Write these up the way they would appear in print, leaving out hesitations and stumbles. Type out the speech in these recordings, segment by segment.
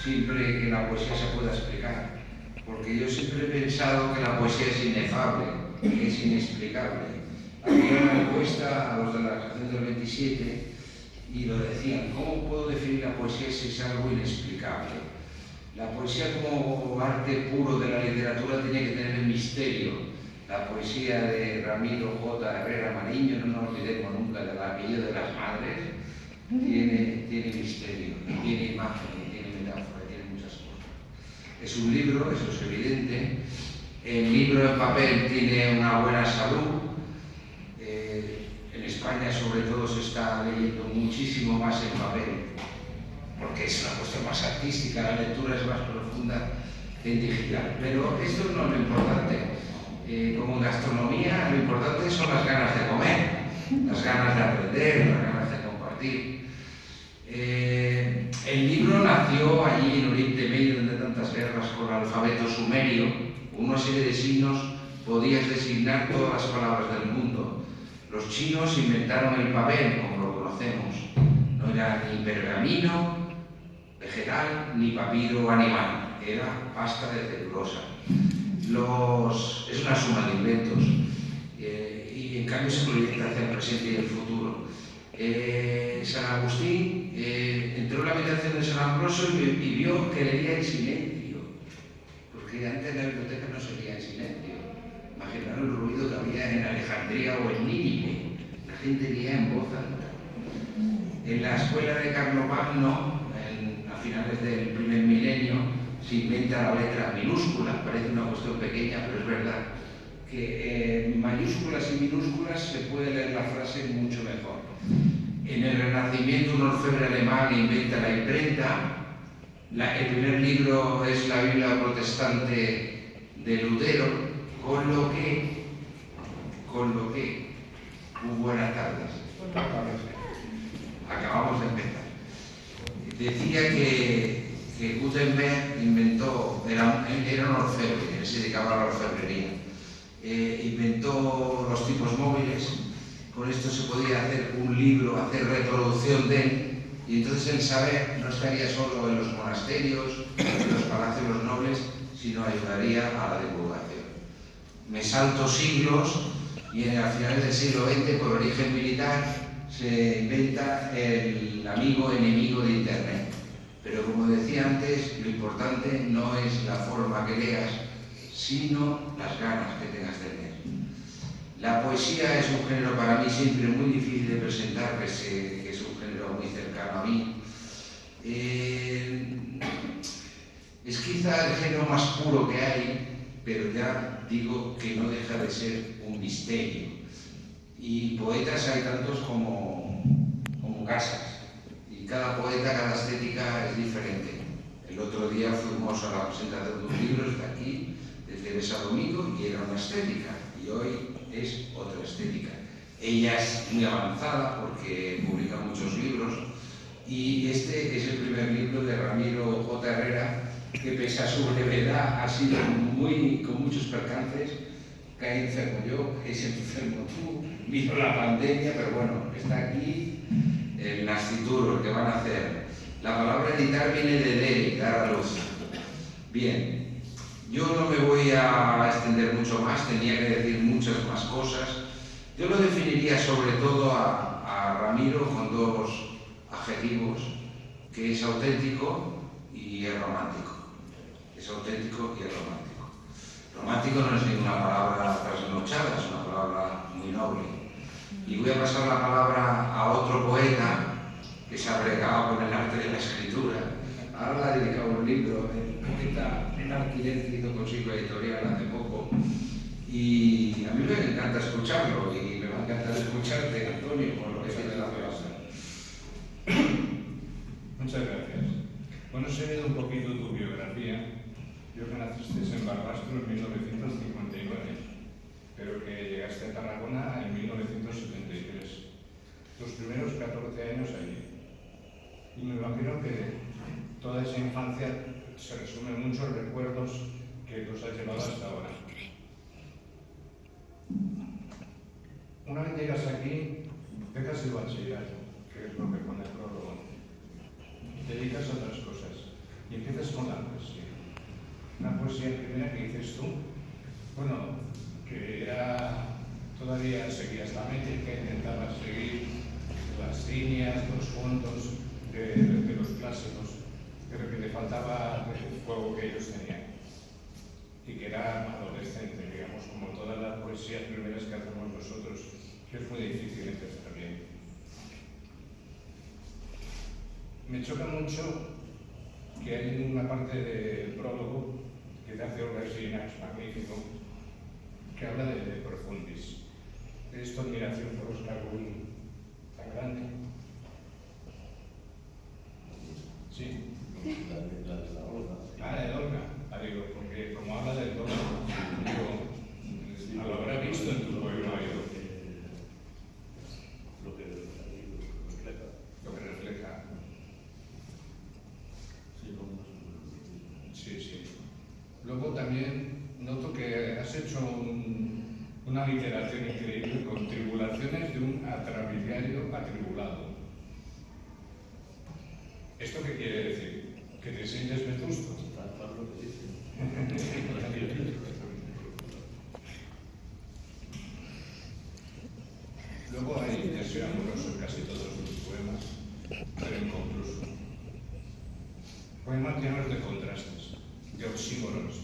siempre que la poesía se pueda explicar, porque yo siempre he pensado que la poesía es inefable, que es inexplicable. Había una encuesta a los de la generación del 27 y lo decían: ¿cómo puedo definir la poesía si es algo inexplicable? La poesía como arte puro de la literatura tiene que tener el misterio. La poesía de Ramiro J. Herrera Mariño, no nos olvidemos nunca del apellido de las madres, tiene misterio, y tiene imagen, y tiene metáfora, y tiene muchas cosas. Es un libro, eso es evidente. El libro en papel tiene una buena salud. En España, sobre todo, se está leyendo muchísimo más en papel, porque es una cuestión más artística, la lectura es más profunda que en digital. Pero esto no es lo importante. Como en gastronomía, lo importante son las ganas de comer, las ganas de aprender, las ganas de compartir. El libro nació allí en Oriente Medio, donde tantas guerras, con el alfabeto sumerio. Con una serie de signos podías designar todas las palabras del mundo. Los chinos inventaron el papel, como lo conocemos. No era ni pergamino vegetal ni papiro animal, era pasta de celulosa. Es una suma de inventos, y en cambio se proyecta hacia el presente y el futuro. San Agustín entró en la habitación de San Ambrosio y vio que leía en silencio, porque antes en la biblioteca no se leía en silencio. Imaginaros el ruido que había en Alejandría o en Nínive. La gente leía en voz alta. En la escuela de Carlomagno, a finales del primer milenio, se inventa la letra minúscula. Parece una cuestión pequeña, pero es verdad que en mayúsculas y minúsculas se puede leer la frase mucho mejor. En el Renacimiento, un orfebre alemán inventa la imprenta. El primer libro es la Biblia protestante de Lutero, con lo que muy buenas tardes. Acabamos de empezar. Decía que Gutenberg era un orfebre, él se dedicaba a la orfebrería. Inventó los tipos móviles. Con esto se podía hacer un libro, hacer reproducción de él, y entonces el saber no estaría solo en los monasterios, en los palacios de los nobles, sino ayudaría a la divulgación. Me salto siglos y a finales del siglo XX, por origen militar, se inventa el amigo enemigo de Internet. Pero como decía antes, lo importante no es la forma que leas, sino las ganas que tengas de leer. La poesía es un género para mí siempre muy difícil de presentar, que es un género muy cercano a mí. Es quizá el género más puro que hay, pero ya digo que no deja de ser un misterio. Y poetas hay tantos como casas, y cada poeta, cada estética es diferente. El otro día fuimos a la presentación de un libro, está aquí, desde Besa Domingo, y era una estética, y hoy es otra estética. Ella es muy avanzada porque publica muchos libros, y este es el primer libro de Ramiro J. Herrera, que pese a su brevedad ha sido con muchos percances. Caí enfermo yo, se enfermo tú, vino la pandemia, pero bueno, está aquí el nascituro, el que van a hacer. La palabra editar viene de dere, dar a luz. Bien, yo no me voy a extender mucho más, tenía que decir muchas más cosas. Yo lo definiría sobre todo a Ramiro con dos adjetivos, que es auténtico y es romántico. Es auténtico y es romántico. Romántico no es ninguna palabra trasnochada, es una palabra muy noble. Y voy a pasar la palabra a otro poeta que se ha bregado con el arte de la escritura. Ahora le ha dedicado un libro, el poeta en alquiler, que hizo consigo editorial hace poco. Y a mí me encanta escucharlo, y me va a encantar escucharte, Antonio, por lo que viene la palabra. Muchas gracias. Bueno, he seguido un poquito tu biografía. Yo que naciste en Barbastro en 1959, pero que llegaste a Tarragona en 1973. Tus primeros 14 años allí. Y me imagino que toda esa infancia se resume en muchos recuerdos que los has llevado hasta ahora. Una vez llegas aquí, dejas el bachillerato, que es lo que pone el prólogo. Te dedicas a otras cosas. y empiezas con la poesía. Una poesía primera que dices tú, bueno, que era, todavía seguías la métrica, intentabas seguir las líneas, los fondos de los clásicos, pero que le faltaba el fuego que ellos tenían y que era adolescente, digamos, como todas las poesías primeras que hacemos nosotros, que es muy difícil empezar bien. Me choca mucho que hay una parte del prólogo que te hace Olga Xirinacs, magnífico, que habla de profundis, de esta admiración por Oscar Wilde tan grande. Sí. La de la Olga. Ah, de Olga. Digo, porque como habla del todo, digo, lo habrá visto en tu poema, Lo que refleja. Lo que refleja. Sí, Sí. Luego también noto que has hecho una literatura increíble con tribulaciones de un atrabiliario atribulado. ¿Esto qué quiere decir? ¿Que te sientes vetusto? Tal lo que dice. Luego hay deseo amoroso en casi todos tus poemas, pero inconcluso. Poemas llenos de contrastes, de oxímoros,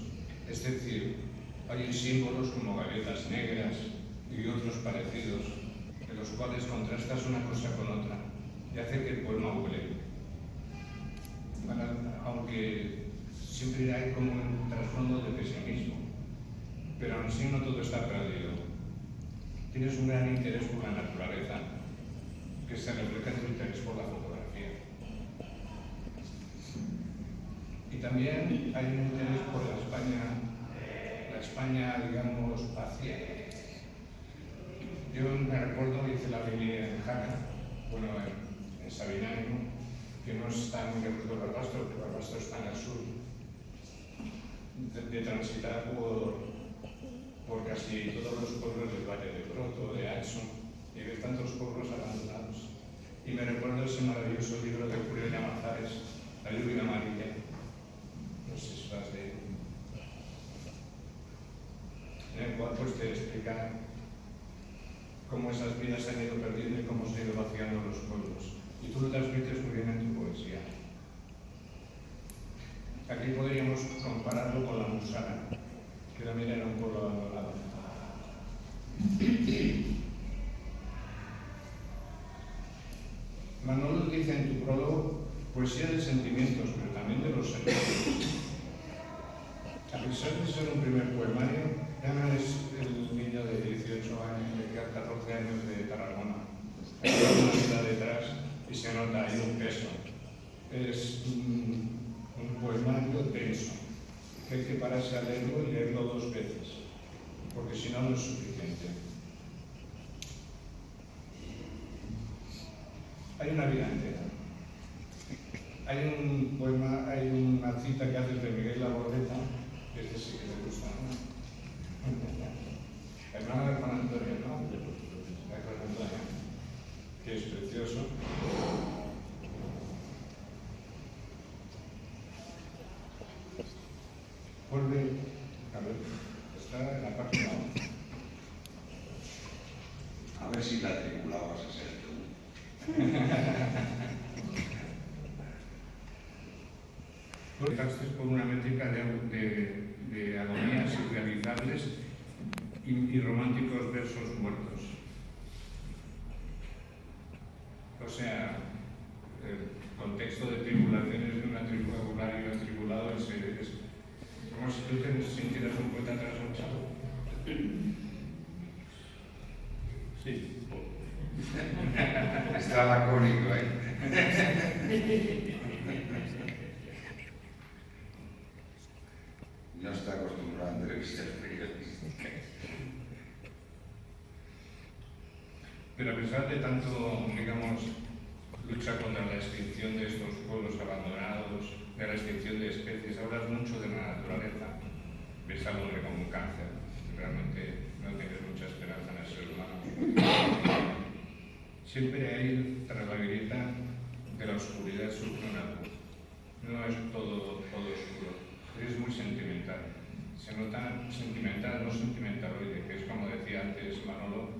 es decir, hay símbolos como gaviotas negras y otros parecidos, en los cuales contrastas una cosa con otra y hace que el poema huele. Bueno, aunque siempre hay como un trasfondo de pesimismo, pero aún así no todo está perdido. Tienes un gran interés por la naturaleza, que se refleja en tu interés por la fotografía. Y también hay un interés por la España, digamos, vacía. Yo me recuerdo, hice la línea en Jaca, bueno, en Sabinario, que no está muy lejos de Barbastro, porque Barbastro está en el sur, de transitar por casi todos los pueblos del Valle de Broto, de Axo, y ver tantos pueblos abandonados. Y me recuerdo ese maravilloso libro de Julio Llamazares, La lluvia amarilla. No sé si lo has leído. En el cual pues te explica cómo esas vidas se han ido perdiendo y cómo se han ido vaciando los pueblos. Y tú lo transmites muy bien en tu poesía. Aquí podríamos compararlo con la Musara, que también era un pueblo abandonado. Manolo dice en tu prólogo poesía de sentimientos, pero también de los sentimientos. A pesar de ser un primer poemario, ya no es el niño de 18 años, de 14 años de Tarragona. Hay una vida detrás y se nota ahí un peso. Es un poemario denso, que hay que pararse a leerlo y leerlo 2 veces, porque si no, no es suficiente. Hay una vida entera. Hay un poema, hay una cita que haces de Miguel Labordeta, que este sí que te gusta, ¿no? Hermano de Juan Antonio, ¿no? De Juan Antonio, que es precioso. Vuelve, a ver, está en la página 11. A ver si la tribulada vas a ser tú. Empezaste por una métrica de agonías irrealizables y románticos versos muertos. O sea, el contexto de tribulaciones de una tribulario y un atribulado es como si tú te sintieras un poeta trasnochado. Sí. Está lacónico, ¿eh? No está acostumbrado a entrevistas periodísticas. Pero a pesar de tanto, digamos, lucha contra la extinción de estos pueblos abandonados, de la extinción de especies, hablas mucho de la naturaleza. Ves al hombre como un cáncer. Realmente no tienes mucha esperanza en el ser humano. Siempre hay, tras la grieta de la oscuridad, surge una luz. no es todo oscuro, es muy sentimental. Se nota sentimental, no sentimentaloide, que es como decía antes Manolo,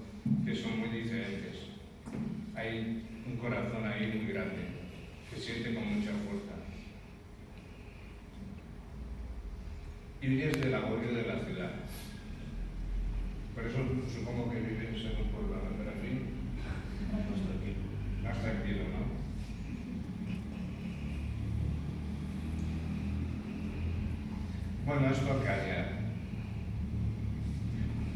que son muy diferentes. Hay un corazón ahí muy grande, que siente con mucha fuerza. Y vives del agobio de la ciudad. Por eso supongo que vives en un pueblo, ¿no? Pero en fin, más tranquilo, ¿no? Bueno, esto acá.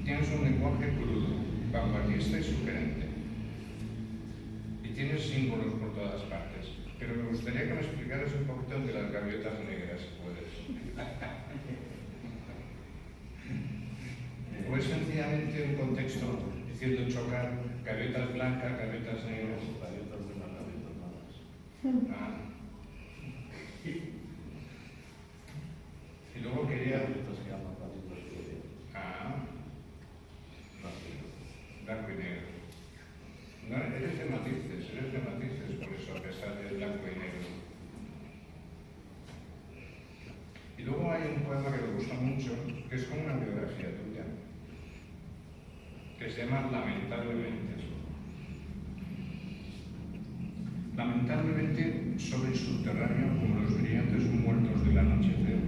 Tienes un lenguaje crudo, vanguardista y sugerente. Y tienes símbolos por todas partes. Pero me gustaría que me explicaras un poquito de las gaviotas negras, si puedes. ¿O es sencillamente un contexto diciendo chocar gaviotas blancas, gaviotas negras? Gaviotas buenas, gaviotas malas. Ah. Y luego quería... Gaviotas se llaman gaviotas de Ah, blanco. blanco y negro. No, eres de matices, por eso, a pesar de blanco y negro. Y luego hay un poema que me gusta mucho, que es como una biografía tuya, que se llama Lamentablemente. Lamentablemente, sobre el subterráneo, como los brillantes muertos del anochecer,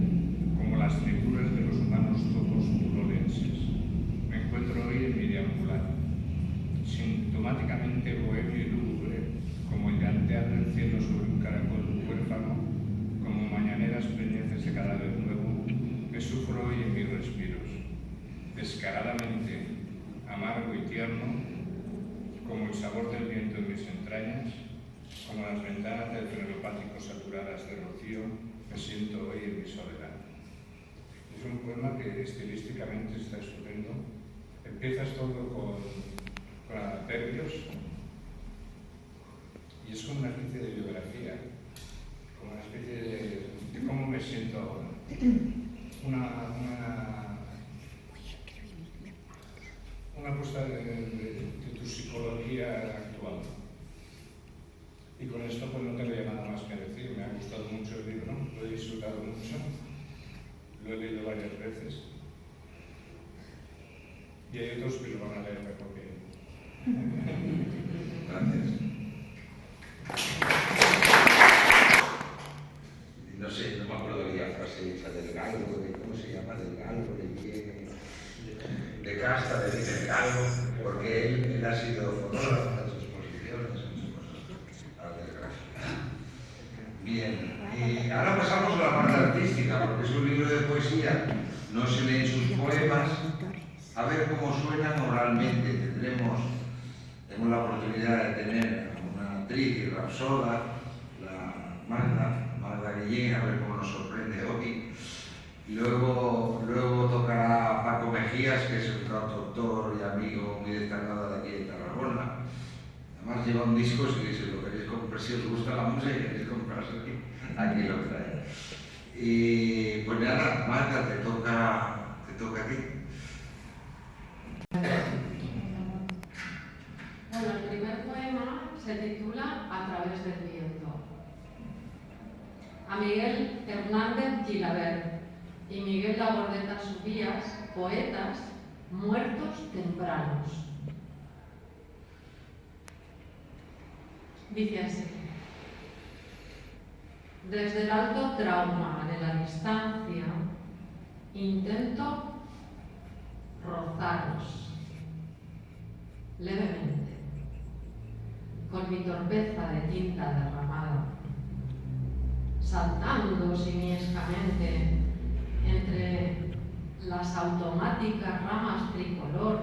como las trituras de los humanos todos turolenses, me encuentro hoy en mi deambular, sintomáticamente bohemio y lúgubre, como el llantear del cielo sobre un caracol huérfano, como mañaneras preñeces de cadáver nuevo, que sufro hoy en mis respiros, descaradamente amargo y tierno, como el sabor del viento en mis entrañas, como las ventanas del frenopático saturadas de rocío, me siento hoy en mi soledad. Es un poema que estilísticamente está estupendo. Empiezas todo con adverbios y es como una especie de biografía, como una especie de cómo me siento ahora. Una puesta de tu psicología actual. Y con esto pues no tendría nada más que decir. Me ha gustado mucho el libro, lo he disfrutado mucho, lo he leído varias veces. Y hay otros que lo van a leer mejor que yo. Gracias. No sé, no me acuerdo de la frase esa del galgo, de cómo se llama, del galgo, de casta, de galgo, porque él ha sido fotógrafo de sus exposiciones, a la desgracia. Bien, y ahora pasamos a la parte artística, porque es un libro de poesía, no se leen sus poemas, a ver cómo suenan oralmente. Tenemos la oportunidad de tener a una actriz y rapsoda, la Magda Guillén, a ver cómo nos sorprende hoy. Luego tocará Paco Mejías, que es un cantautor y amigo muy destacado de aquí de Tarragona. Además lleva un disco, si lo queréis comprar, si os gusta la música y queréis comprarlo, aquí lo trae. Y pues nada, Magda, te toca a ti. Bueno, el primer poema se titula A través del viento. A Miguel Hernández Gilabert y Miguel Labordeta Subías, poetas muertos tempranos. Dice así: desde el alto trauma de la distancia, intento rozaros levemente, con mi torpeza de tinta derramada, saltando simiescamente entre las automáticas ramas tricolor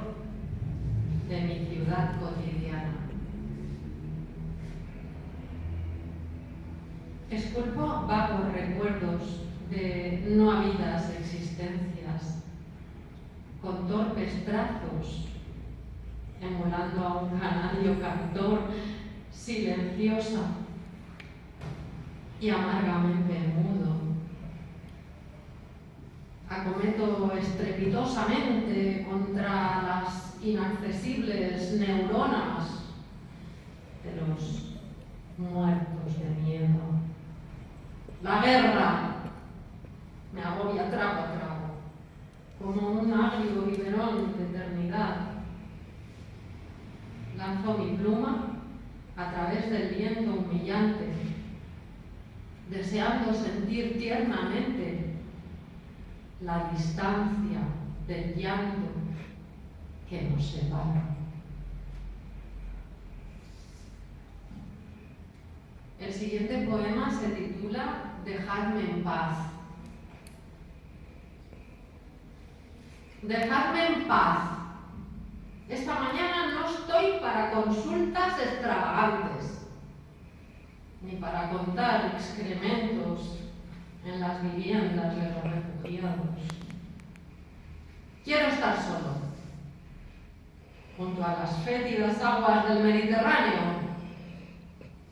de mi ciudad cotidiana. Esculpo vagos recuerdos de no habidas existencias, con torpes trazos, emulando a un canario cantor, silenciosa y amargamente mudo. Acometo estrepitosamente contra las inaccesibles neuronas de los muertos de miedo La guerra me agobia trago a trago, como un agrio biberón de eternidad. Lanzo mi pluma a través del viento humillante, deseando sentir tiernamente la distancia del llanto que nos separa. El siguiente poema se titula Dejadme en paz. Dejadme en paz. Esta mañana no estoy para consultas extravagantes, ni para contar excrementos en las viviendas de los refugiados. Quiero estar solo, junto a las fétidas aguas del Mediterráneo.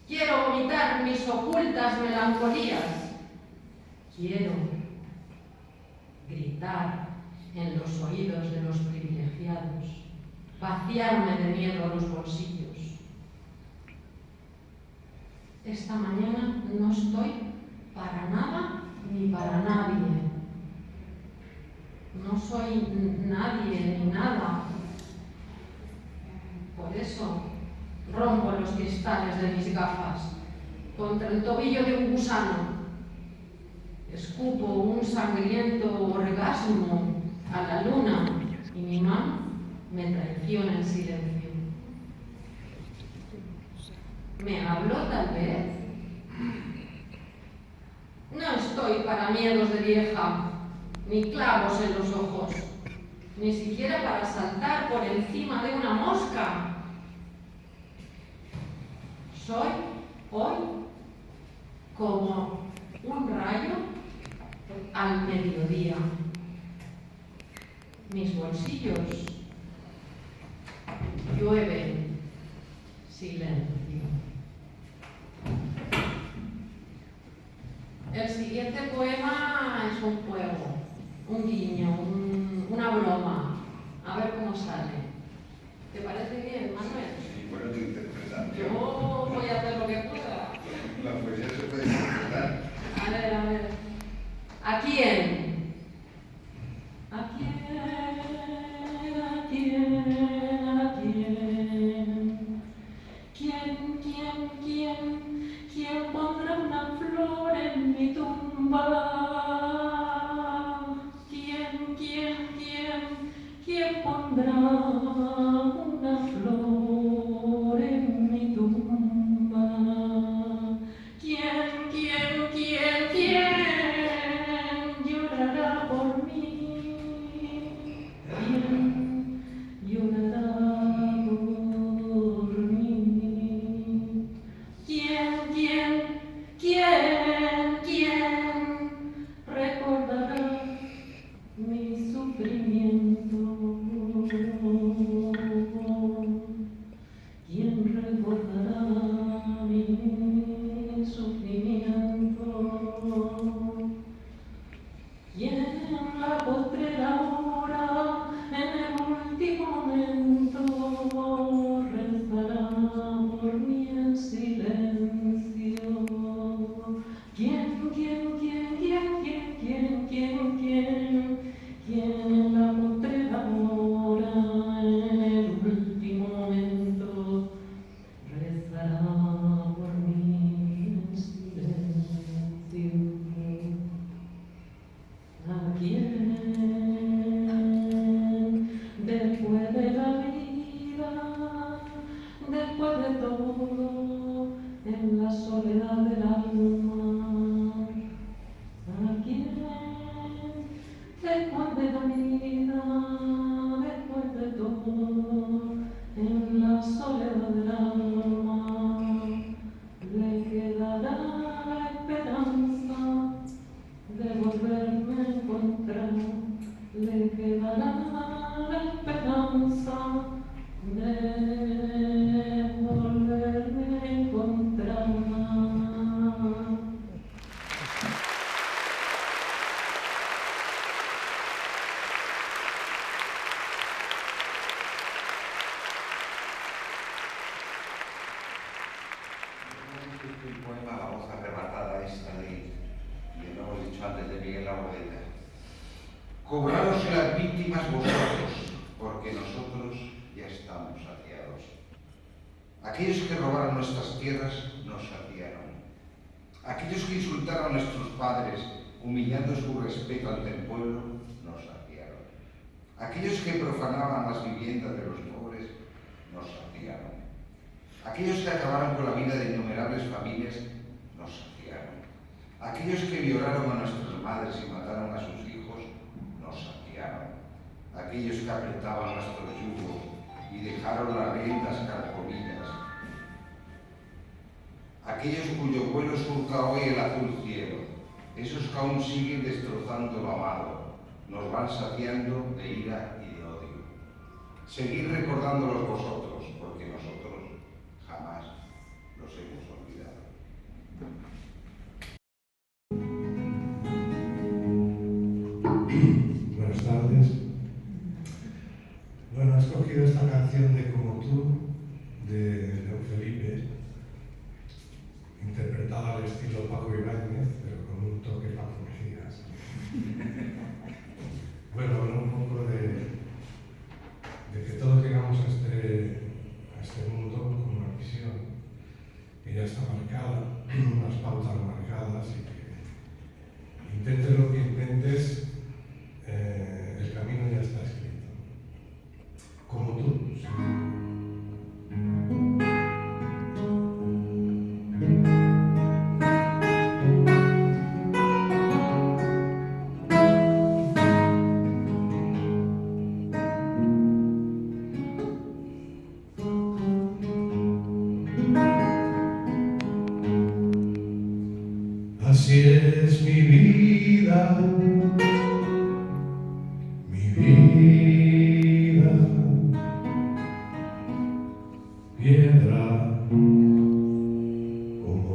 Quiero vomitar mis ocultas melancolías. Quiero gritar en los oídos de los privilegiados, vaciarme de miedo a los bolsillos. Esta mañana no estoy para nada ni para nadie. No soy nadie ni nada. Por eso rompo los cristales de mis gafas contra el tobillo de un gusano. Escupo un sangriento orgasmo a la luna y mi mano me traiciona en silencio. ¿Me habló tal vez? No estoy para miedos de vieja, ni clavos en los ojos, ni siquiera para saltar por encima de una mosca. Soy hoy como un rayo al mediodía. Mis bolsillos llueven silencio. El siguiente poema es un juego, un guiño, una broma. A ver cómo sale. ¿Te parece bien, Manuel? Sí, bueno, tu interpretación. Yo voy a hacer lo que pueda. La poesía se puede interpretar. A ver, a ver. ¿A quién? ¿A quién? ¿A quién? ¿A quién? ¿Quién pondrá una flor en mi tumba? ¿Quién pondrá una flor en mi tumba? ¿Quién llorará por mí? ¿Quién llorará por mí? ¿Quién recordará mi sufrimiento? ¿Quién recordará mi sufrimiento? ¿Quién en la postrera hora, en el último momento, rezará por mí en silencio? ¿Quién en la postrera hora, en el último momento, rezará por mí en silencio? ¿A quién, después de la vida, después de todo, en la soledad del alma? ¿A quién, después de la vida, después de todo, en la soledad del alma, le quedará la esperanza de volverme a encontrar? Le quedará la esperanza de volverme a encontrar. Un poema, la voz arrebatada esta de antes de Miguel Labordeta. Cobraos las víctimas vosotros, porque nosotros ya estamos saciados. Aquellos que robaron nuestras tierras nos saciaron. Aquellos que insultaron a nuestros padres, humillando su respeto ante el pueblo, nos saciaron. Aquellos que profanaban las viviendas de los pobres, nos saciaron. Aquellos que acabaron con la vida de innumerables familias, nos saciaron. Aquellos que violaron a nuestras madres y mataron a sus hijos, nos saciaron. Aquellos que apretaban nuestros yugos y dejaron las riendas carcomidas. Aquellos cuyo vuelo surca hoy el azul cielo, esos que aún siguen destrozando lo amado, nos van saciando de ira y de odio. Seguid recordándolos vosotros, porque nosotros jamás los hemos olvidado. Buenas tardes. Bueno, he escogido esta canción de Como tú, de León Felipe, interpretada al estilo Paco Ibáñez, pero con un toque Paco Mejías. Bueno, un poco de que todos llegamos a este mundo con una visión que ya está marcada, unas pautas marcadas y que intentes lo que intentes, el camino ya está escrito. Como tú, sí. Así es mi vida, piedra como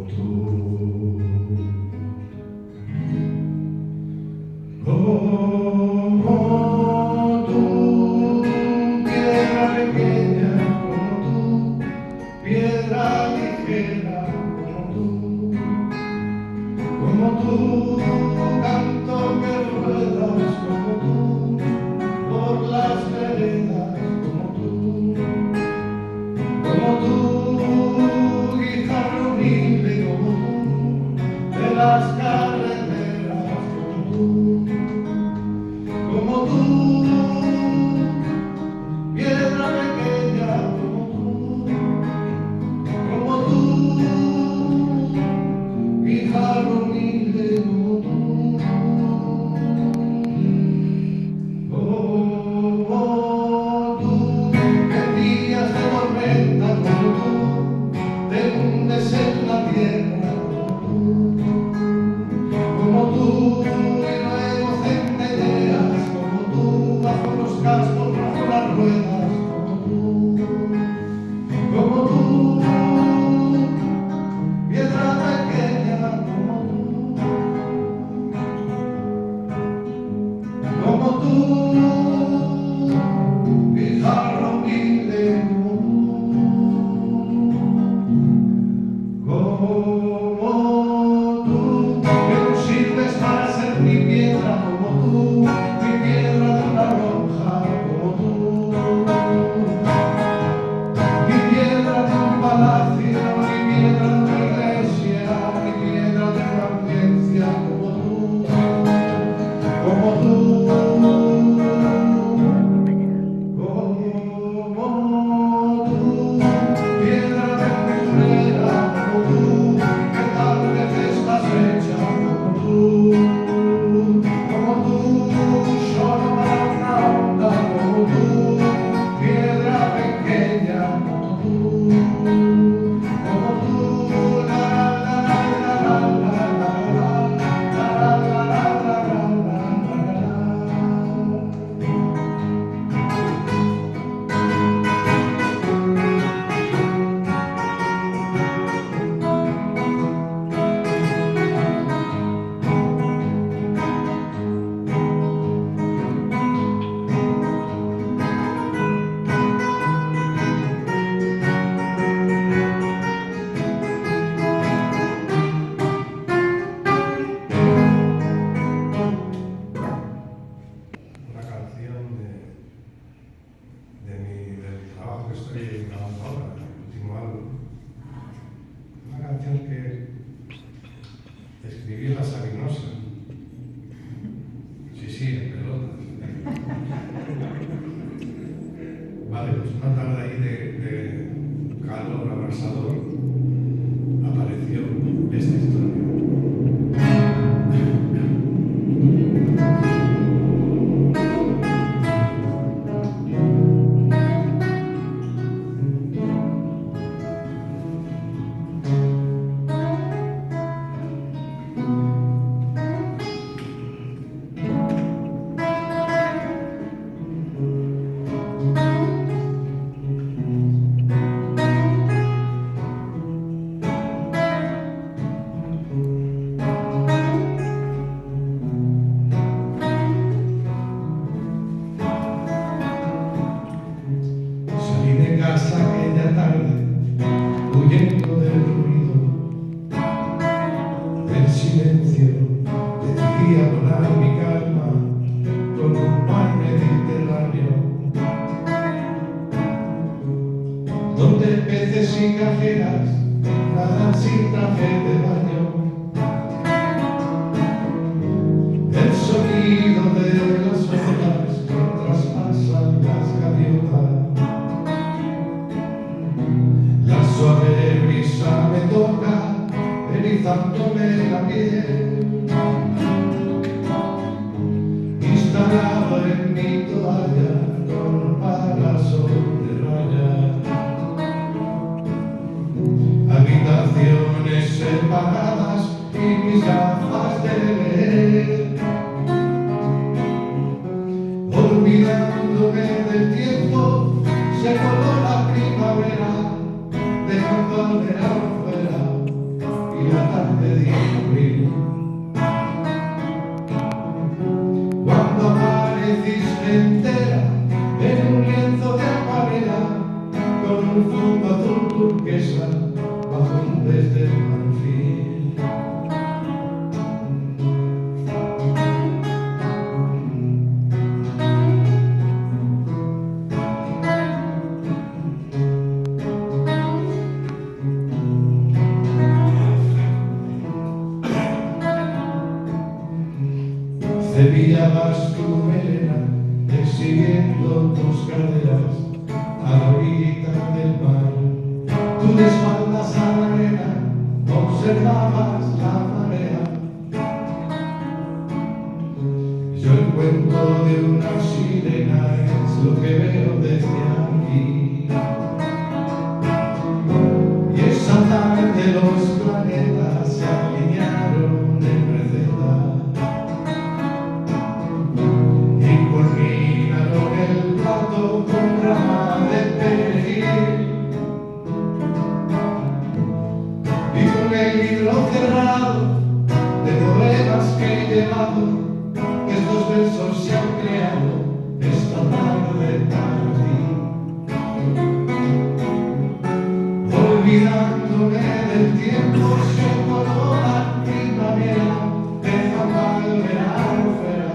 tú, piedra pequeña como tú, piedra ligera como tú, canto que ruedas como tú, por las veredas como tú, guijarro humilde como tú, de las carreteras como tú, sí, en pelotas. Vale, pues una tarde ahí de calor abrasador apareció esta historia. Salí de casa aquella tarde, huyendo del ruido, del silencio. Decidí abonar mi calma con un mar mediterráneo, donde peces y cajeras nadan sin traje de baño. El sonido de las olas que traspasan las gaviotas. La suave brisa me toca, erizándome la piel. Instalado en mi toalla con parasol de rayas. Habitaciones separadas y mis gafas de leer. Olvidándome del tiempo, se coló la primavera, dejando al verano fuera y la tarde de abril. Cuando apareciste entera en un lienzo de acuarela, con un fondo azul turquesa bajo un desde el marfil. Cepillabas tu melena, exhibiendo tus caderas a la orilla del mar. Tú de espaldas a la arena, observabas la marea. Yo el cuento de una sirena es lo que veo desde aquí. Y esa tarde los planetas se alinearon en receta. Culminaron el plato con rama de perejil y con el libro cerrado de poemas que he llevado, estos versos se han creado esta tarde para ti. Olvidándome del tiempo, se coló la primavera, dejando al verano fuera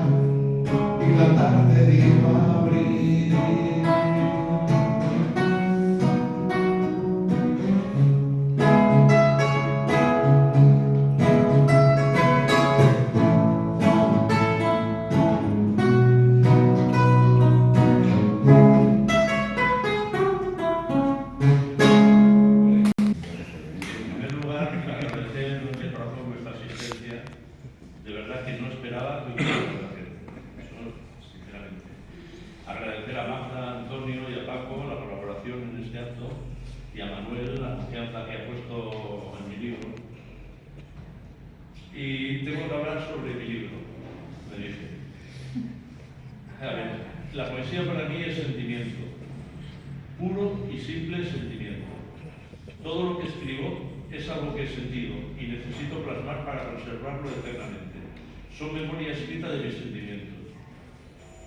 y la tarde de abril. En primer lugar, agradecer de corazón vuestra asistencia. De verdad que no esperaba que hubiera tanta gente. Eso, sinceramente. Agradecer a Magda, a Antonio y a Paco la colaboración en este acto y a Manuel la confianza que ha puesto en mi libro. Y tengo que hablar sobre mi libro, me dije. A ver, la poesía para mí es sentimiento, puro y simple sentimiento. Todo lo que escribo es algo que he sentido y necesito plasmar para conservarlo eternamente. Son memoria escrita de mis sentimientos.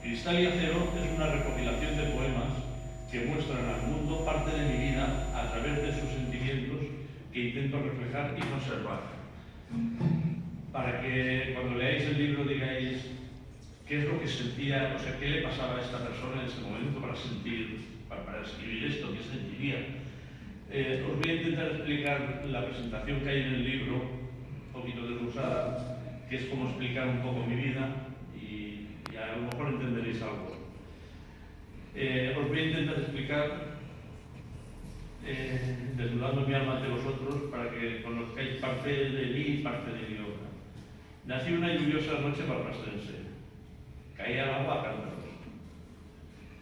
Cristal y Acero es una recopilación de poemas que muestran al mundo parte de mi vida a través de sus sentimientos que intento reflejar y conservar. Para que cuando leáis el libro digáis qué es lo que sentía, o sea, qué le pasaba a esta persona en ese momento para escribir esto, qué sentiría. Os voy a intentar explicar la presentación que hay en el libro, un poquito desglosada, que es como explicar un poco mi vida y y a lo mejor entenderéis algo. Os voy a intentar explicar, desnudando mi alma ante vosotros, para que conozcáis parte de mí y parte de mi obra. Nací una lluviosa noche barbastrense. Caía el agua a cántaros.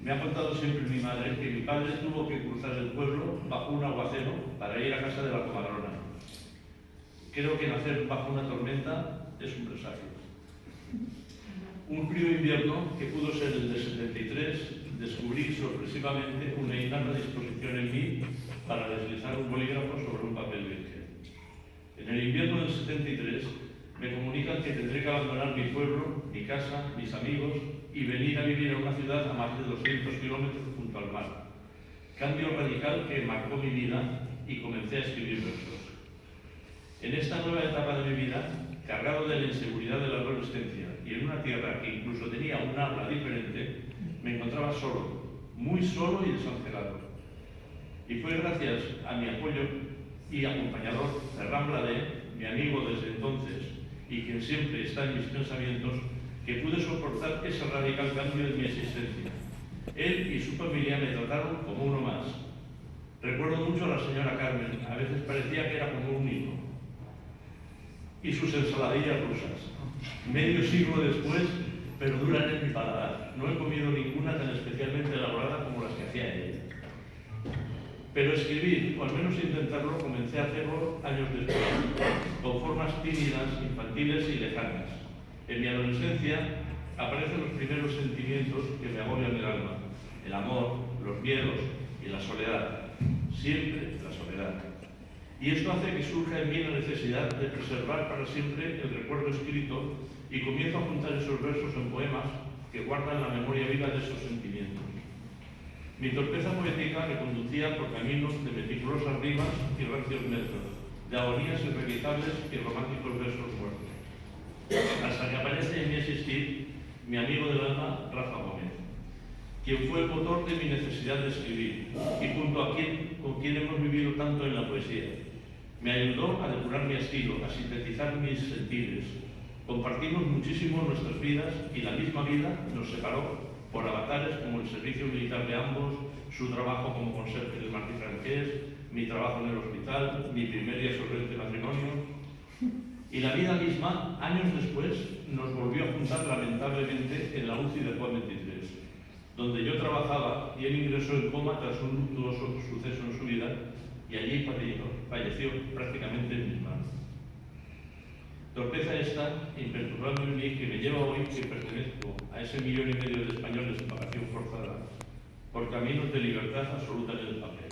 Me ha contado siempre mi madre que mi padre tuvo que cruzar el pueblo bajo un aguacero para ir a casa de la comadrona. Creo que nacer bajo una tormenta es un presagio. Un frío invierno, que pudo ser el de 73, descubrí sorpresivamente una innata disposición en mí para deslizar un bolígrafo sobre un papel virgen. En el invierno del 73 me comunican que tendré que abandonar mi pueblo, mi casa, mis amigos y venir a vivir a una ciudad a más de 200 kilómetros junto al mar. Cambio radical que marcó mi vida y comencé a escribir versos. En esta nueva etapa de mi vida, cargado de la inseguridad de la adolescencia y en una tierra que incluso tenía un habla diferente, me encontraba solo, muy solo y desangelado. Y fue gracias a mi apoyo y acompañador, Ferran Bladé, mi amigo desde entonces y quien siempre está en mis pensamientos, que pude soportar ese radical cambio en mi existencia. Él y su familia me trataron como uno más. Recuerdo mucho a la señora Carmen, a veces parecía que era como un hijo. Y sus ensaladillas rusas. Medio siglo después, perduran en mi paladar. No he comido ninguna tan especialmente elaborada como las que hacía ella. Pero escribir, o al menos intentarlo, comencé a hacerlo años después, con formas tímidas, infantiles y lejanas. En mi adolescencia aparecen los primeros sentimientos que me agobian el alma: el amor, los miedos y la soledad. Siempre la soledad. Y esto hace que surja en mí la necesidad de preservar para siempre el recuerdo escrito y comienzo a juntar esos versos en poemas que guardan la memoria viva de esos sentimientos. Mi torpeza poética me conducía por caminos de meticulosas rimas y rancios metros, de agonías irrealizables y románticos versos muertos. Hasta que aparece en mi existir mi amigo del alma, Rafa Gómez, quien fue el motor de mi necesidad de escribir y junto a con quien hemos vivido tanto en la poesía. Me ayudó a depurar mi estilo, a sintetizar mis sentires. Compartimos muchísimo nuestras vidas y la misma vida nos separó por avatares como el servicio militar de ambos, su trabajo como conserje del Martí Franqués, mi trabajo en el hospital, mi primer y absorbente matrimonio. Y la vida misma, años después, nos volvió a juntar lamentablemente en la UCI de Juan 23, donde yo trabajaba y él ingresó en coma tras un luctuoso suceso en su vida y allí falleció prácticamente en mis manos. Torpeza esta, imperturbable en mí, que me lleva hoy que pertenezco a ese 1,5 millones de españoles en vacación forzada por caminos de libertad absoluta en el papel.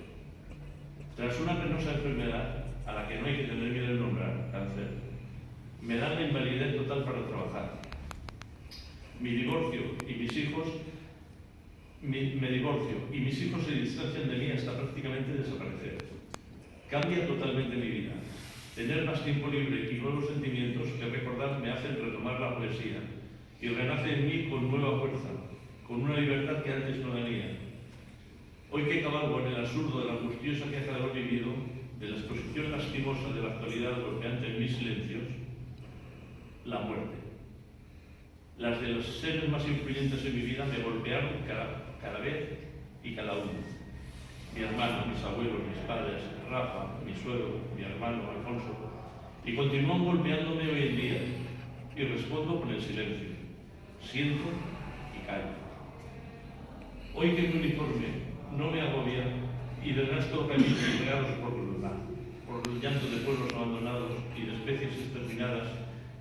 Tras una penosa enfermedad, a la que no hay que tener miedo de nombrar, cáncer, me dan la invalidez total para trabajar. Mi divorcio y mis hijos me divorcio y mis hijos se distancian de mí hasta prácticamente desaparecer. Cambia totalmente mi vida. Tener más tiempo libre y nuevos sentimientos que recordar me hacen retomar la poesía y renace en mí con nueva fuerza, con una libertad que antes no tenía. Hoy que cabalgo en el absurdo de la angustiosa queja de lo vivido, de la exposición lastimosa de la actualidad golpeante en mis silencios, la muerte. Las de los seres más influyentes en mi vida me golpearon cada vez y cada uno. Mi hermana, mis abuelos, mis padres, Rafa, mi suegro, mi hermano, Alfonso, y continúan golpeándome hoy en día, y respondo con el silencio. Siento y callo. Hoy que mi uniforme no me agobia y del resto caminos entregados por el llanto de pueblos abandonados y de especies exterminadas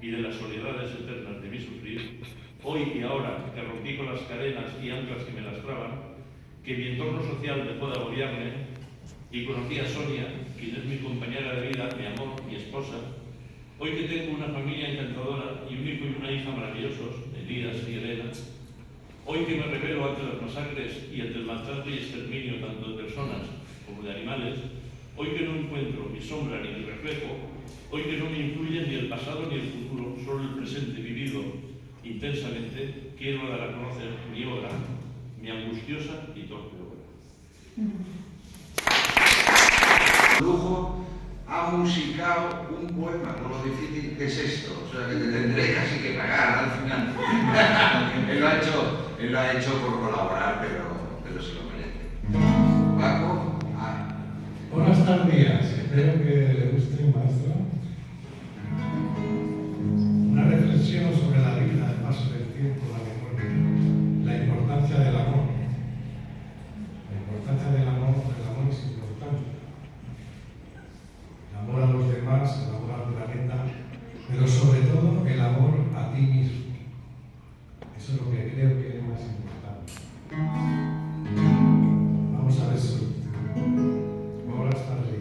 y de las soledades eternas de mi sufrir, hoy y ahora que rompí con las cadenas y anclas que me lastraban, que mi entorno social dejó de agobiarme y conocí a Sonia, quien es mi compañera de vida, mi amor, mi esposa, hoy que tengo una familia encantadora y un hijo y una hija maravillosos, Elías y Elena, hoy que me revelo ante las masacres y ante el maltrato y exterminio tanto de personas como de animales, hoy que no encuentro mi sombra ni mi reflejo, hoy que no me influye ni el pasado ni el futuro, solo el presente vivido intensamente, quiero dar a conocer mi obra, mi angustiosa y torpe obra. Lujo ha musicado un poema, con lo difícil que es esto, o sea que te tendré casi que pagar al final. Él lo ha hecho por colaborar, pero se lo merece. Paco, Buenas tardes, espero que le guste, maestro. Una reflexión sobre la vida, el paso del tiempo, la memoria, la importancia del amor. La importancia del amor es importante. El amor a los demás, el amor al planeta, pero sobre todo el amor a ti mismo. Eso es lo que creo que es más importante. Vamos a ver si. Buenas tardes.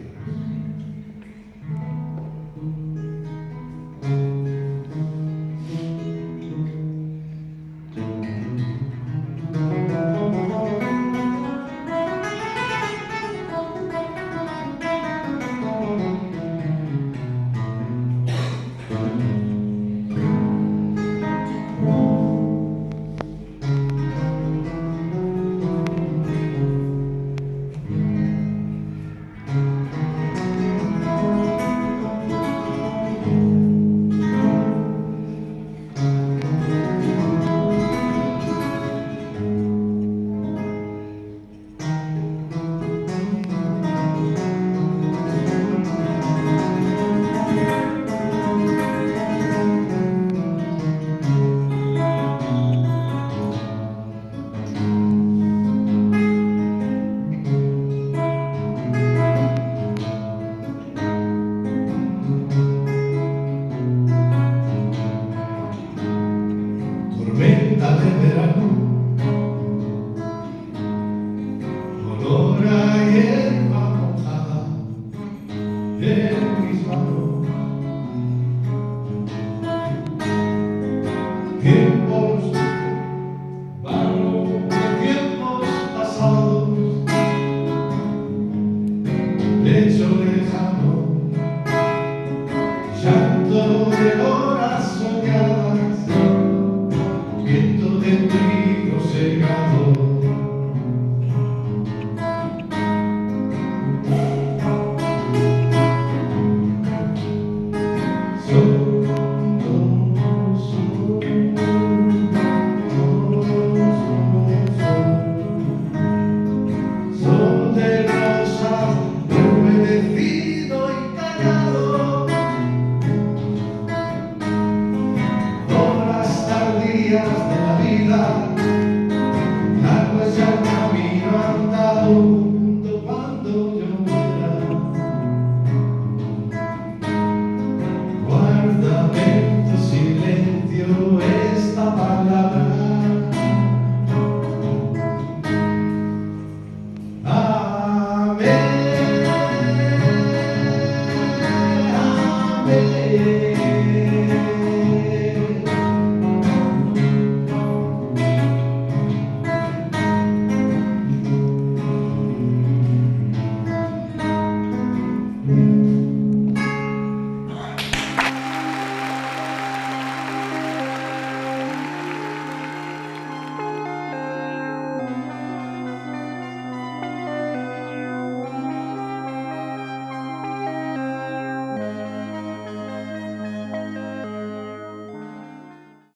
Tormenta de verano, olor a hierba mojada en mis manos. Tiempos van de tiempos pasados, lecho lejano, llanto de horas soñadas, viento de trigo segado. Son de rosas, humedecido y callado, horas tardías de